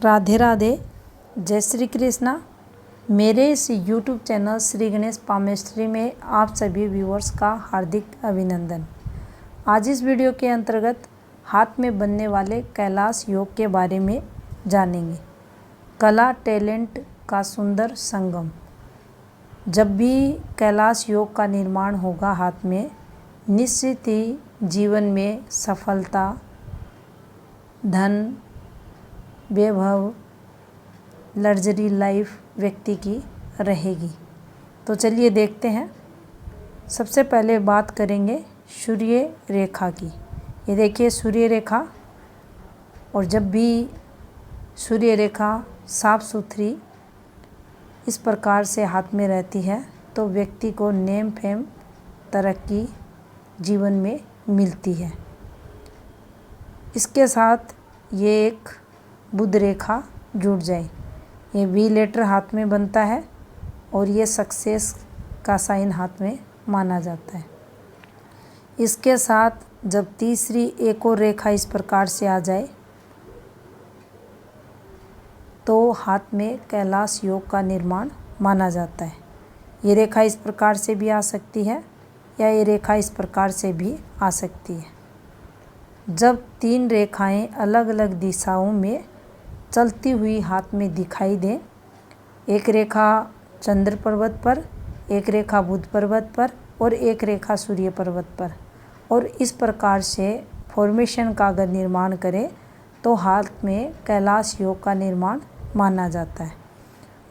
राधे राधे, जय श्री कृष्णा। मेरे इस YouTube channel Shri Ganesh palmistry में आप सभी व्यूअर्स का हार्दिक अभिनंदन। आज इस वीडियो के अंतर्गत हाथ में बनने वाले कैलाश योग के बारे में जानेंगे। कला टैलेंट का सुंदर संगम। जब भी कैलाश योग का निर्माण होगा हाथ में, निश्चित ही जीवन में सफलता, धन, वैभव, लग्जरी लाइफ व्यक्ति की रहेगी। तो चलिए देखते हैं। सबसे पहले बात करेंगे सूर्य रेखा की। ये देखिए सूर्य रेखा, और जब भी सूर्य रेखा साफ सुथरी इस प्रकार से हाथ में रहती है तो व्यक्ति को नेम फेम, तरक्की जीवन में मिलती है। इसके साथ ये एक बुध रेखा जुड़ जाए, ये वी लेटर हाथ में बनता है और ये सक्सेस का साइन हाथ में माना जाता है। इसके साथ जब तीसरी एक और रेखा इस प्रकार से आ जाए तो हाथ में कैलाश योग का निर्माण माना जाता है। ये रेखा इस प्रकार से भी आ सकती है या ये रेखा इस प्रकार से भी आ सकती है। जब तीन रेखाएं अलग अलग दिशाओं में चलती हुई हाथ में दिखाई दें, एक रेखा चंद्र पर्वत पर, एक रेखा बुध पर्वत पर और एक रेखा सूर्य पर्वत पर, और इस प्रकार से फॉर्मेशन का अगर निर्माण करें तो हाथ में कैलाश योग का निर्माण माना जाता है।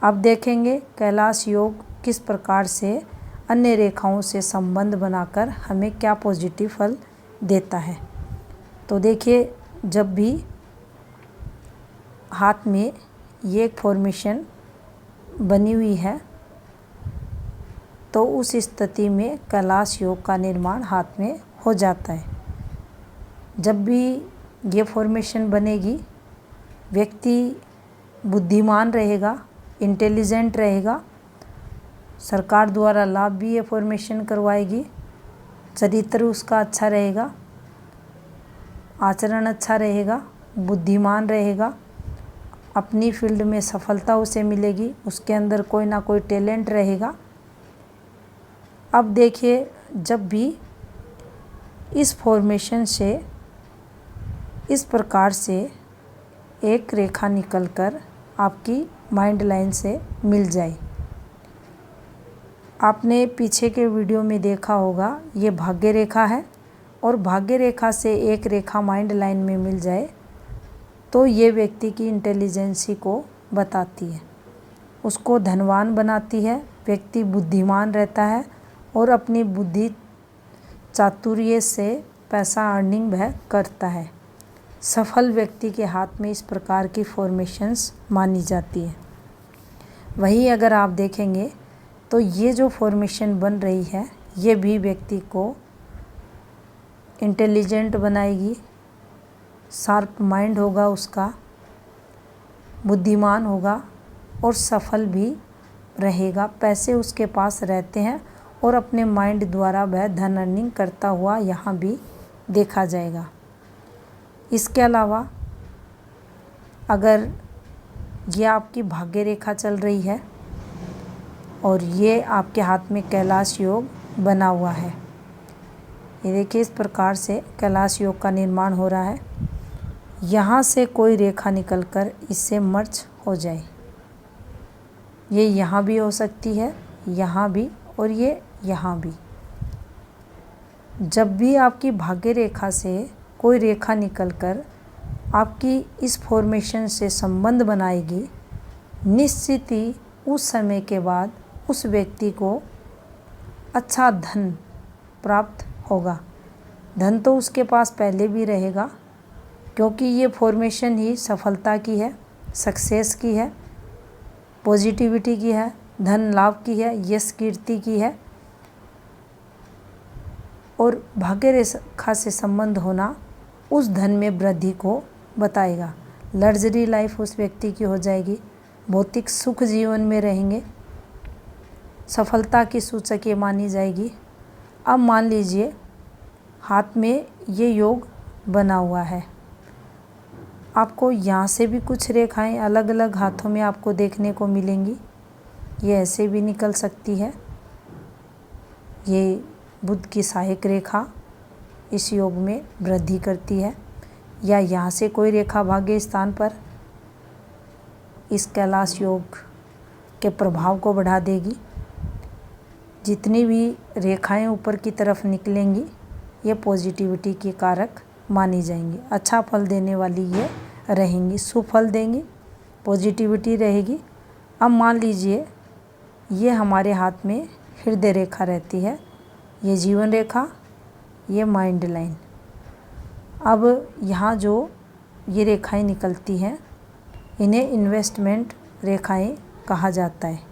अब देखेंगे कैलाश योग किस प्रकार से अन्य रेखाओं से संबंध बनाकर हमें क्या पॉजिटिव फल देता है। तो देखिए, जब भी हाथ में ये फॉर्मेशन बनी हुई है तो उस स्थिति में कैलाश योग का निर्माण हाथ में हो जाता है। जब भी ये फॉर्मेशन बनेगी, व्यक्ति बुद्धिमान रहेगा, इंटेलिजेंट रहेगा, सरकार द्वारा लाभ भी ये फॉर्मेशन करवाएगी, चरित्र उसका अच्छा रहेगा, आचरण अच्छा रहेगा, बुद्धिमान रहेगा, अपनी फील्ड में सफलता उसे मिलेगी, उसके अंदर कोई ना कोई टैलेंट रहेगा। अब देखिए, जब भी इस फॉर्मेशन से इस प्रकार से एक रेखा निकलकर आपकी माइंड लाइन से मिल जाए, आपने पीछे के वीडियो में देखा होगा, ये भाग्य रेखा है और भाग्य रेखा से एक रेखा माइंड लाइन में मिल जाए तो ये व्यक्ति की इंटेलिजेंसी को बताती है, उसको धनवान बनाती है। व्यक्ति बुद्धिमान रहता है और अपनी बुद्धि चातुर्य से पैसा अर्निंग वह करता है। सफल व्यक्ति के हाथ में इस प्रकार की फॉर्मेशंस मानी जाती है। वहीं अगर आप देखेंगे तो ये जो फॉर्मेशन बन रही है ये भी व्यक्ति को इंटेलिजेंट बनाएगी, शार्प माइंड होगा उसका, बुद्धिमान होगा और सफल भी रहेगा। पैसे उसके पास रहते हैं और अपने माइंड द्वारा वह धन अर्निंग करता हुआ यहाँ भी देखा जाएगा। इसके अलावा अगर ये आपकी भाग्य रेखा चल रही है और ये आपके हाथ में कैलाश योग बना हुआ है, ये देखिए इस प्रकार से कैलाश योग का निर्माण हो रहा है। यहाँ से कोई रेखा निकलकर इससे मर्ज हो जाए, ये यहाँ भी हो सकती है, यहाँ भी, और ये यहाँ भी। जब भी आपकी भाग्य रेखा से कोई रेखा निकलकर आपकी इस फॉर्मेशन से संबंध बनाएगी, निश्चित ही उस समय के बाद उस व्यक्ति को अच्छा धन प्राप्त होगा। धन तो उसके पास पहले भी रहेगा क्योंकि ये फॉर्मेशन ही सफलता की है, सक्सेस की है, पॉजिटिविटी की है, धन लाभ की है, यश कीर्ति की है। और भाग्य रेखा से संबंध होना उस धन में वृद्धि को बताएगा। लग्जरी लाइफ उस व्यक्ति की हो जाएगी, भौतिक सुख जीवन में रहेंगे, सफलता की सूचक ये मानी जाएगी। अब मान लीजिए हाथ में ये योग बना हुआ है, आपको यहाँ से भी कुछ रेखाएं अलग अलग हाथों में आपको देखने को मिलेंगी। ये ऐसे भी निकल सकती है। ये बुध की सहायक रेखा इस योग में वृद्धि करती है, या यहाँ से कोई रेखा भाग्य स्थान पर इस कैलाश योग के प्रभाव को बढ़ा देगी। जितनी भी रेखाएं ऊपर की तरफ निकलेंगी ये पॉजिटिविटी के कारक मानी जाएंगी, अच्छा फल देने वाली ये रहेंगी, सुफल देंगी, पॉजिटिविटी रहेगी। अब मान लीजिए ये हमारे हाथ में हृदय रेखा रहती है, ये जीवन रेखा, ये माइंड लाइन। अब यहाँ जो ये रेखाएं निकलती हैं इन्हें इन्वेस्टमेंट रेखाएं कहा जाता है।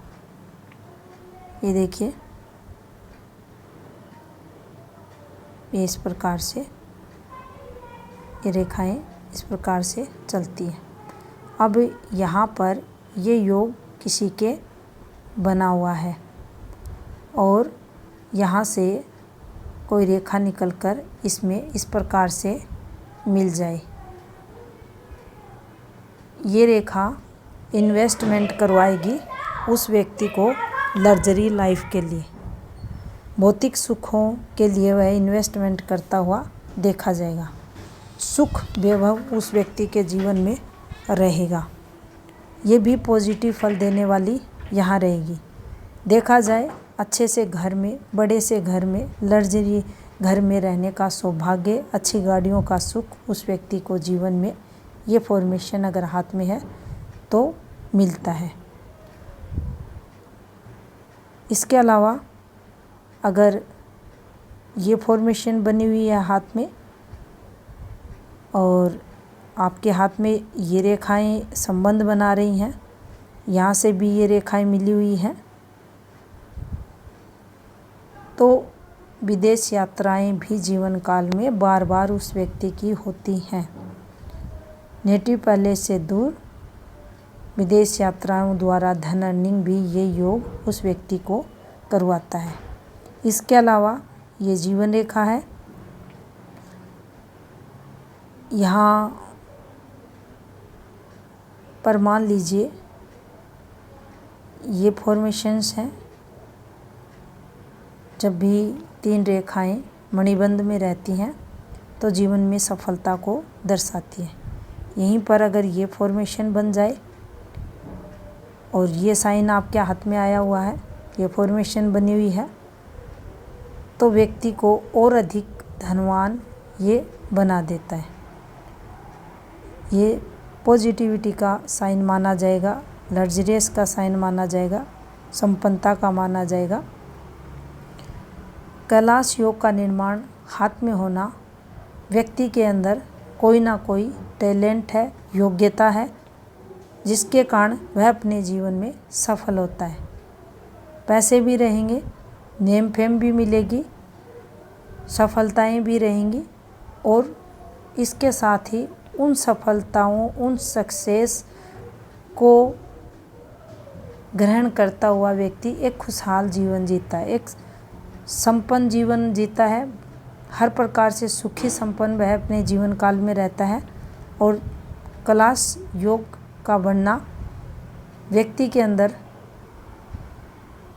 ये देखिए, ये इस प्रकार से ये रेखाएं इस प्रकार से चलती हैं। अब यहाँ पर ये योग किसी के बना हुआ है और यहाँ से कोई रेखा निकलकर इसमें इस प्रकार से मिल जाए, ये रेखा इन्वेस्टमेंट करवाएगी उस व्यक्ति को लग्जरी लाइफ के लिए, भौतिक सुखों के लिए वह इन्वेस्टमेंट करता हुआ देखा जाएगा। सुख वैभव उस व्यक्ति के जीवन में रहेगा। ये भी पॉजिटिव फल देने वाली यहाँ रहेगी। देखा जाए अच्छे से घर में, बड़े से घर में, लग्जरी घर में रहने का सौभाग्य, अच्छी गाड़ियों का सुख उस व्यक्ति को जीवन में ये फॉर्मेशन अगर हाथ में है तो मिलता है। इसके अलावा अगर ये फॉर्मेशन बनी हुई है हाथ में और आपके हाथ में ये रेखाएं संबंध बना रही हैं, यहाँ से भी ये रेखाएं मिली हुई हैं, तो विदेश यात्राएं भी जीवन काल में बार बार उस व्यक्ति की होती हैं। नेटिव पैलेस से दूर विदेश यात्राओं द्वारा धन अर्निंग भी ये योग उस व्यक्ति को करवाता है। इसके अलावा ये जीवन रेखा है, यहाँ पर मान लीजिए ये फॉर्मेशंस हैं। जब भी 3 रेखाएं मणिबंध में रहती हैं तो जीवन में सफलता को दर्शाती है। यहीं पर अगर ये फॉर्मेशन बन जाए और ये साइन आपके हाथ में आया हुआ है, ये फॉर्मेशन बनी हुई है, तो व्यक्ति को और अधिक धनवान ये बना देता है। ये पॉजिटिविटी का साइन माना जाएगा, लग्जरियस का साइन माना जाएगा, संपन्नता का माना जाएगा। कैलाश योग का निर्माण हाथ में होना व्यक्ति के अंदर कोई ना कोई टैलेंट है, योग्यता है, जिसके कारण वह अपने जीवन में सफल होता है। पैसे भी रहेंगे, नेम फेम भी मिलेगी, सफलताएं भी रहेंगी और इसके साथ ही उन सफलताओं, उन सक्सेस को ग्रहण करता हुआ व्यक्ति एक खुशहाल जीवन जीता है, एक संपन्न जीवन जीता है। हर प्रकार से सुखी संपन्न वह अपने जीवन काल में रहता है और कैलाश योग का बनना व्यक्ति के अंदर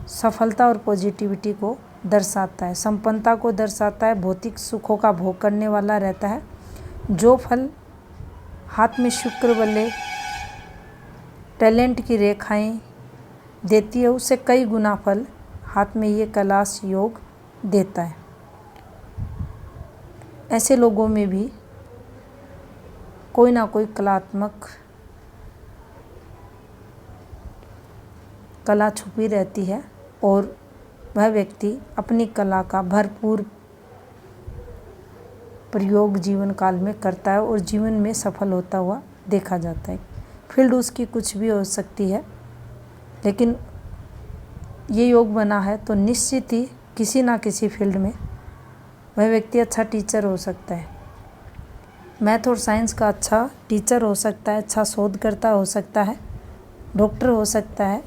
सफलता और पॉजिटिविटी को दर्शाता है, संपन्नता को दर्शाता है, भौतिक सुखों का भोग करने वाला रहता है। जो फल हाथ में शुक्र वाले टैलेंट की रेखाएं देती है उससे कई गुना फल हाथ में ये कैलाश योग देता है। ऐसे लोगों में भी कोई ना कोई कलात्मक कला छुपी रहती है और वह व्यक्ति अपनी कला का भरपूर प्रयोग जीवन काल में करता है और जीवन में सफल होता हुआ देखा जाता है। फील्ड उसकी कुछ भी हो सकती है, लेकिन ये योग बना है तो निश्चित ही किसी ना किसी फील्ड में वह व्यक्ति अच्छा टीचर हो सकता है। मैथ और साइंस का अच्छा टीचर हो सकता है, अच्छा शोधकर्ता हो सकता है, डॉक्टर हो सकता है,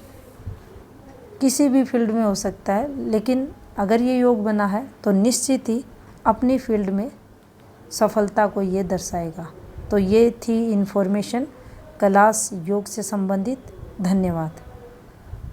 किसी भी फील्ड में हो सकता है। लेकिन अगर ये योग बना है तो निश्चित ही अपनी फील्ड में सफलता को ये दर्शाएगा। तो ये थी इन्फॉर्मेशन क्लास योग से संबंधित। धन्यवाद।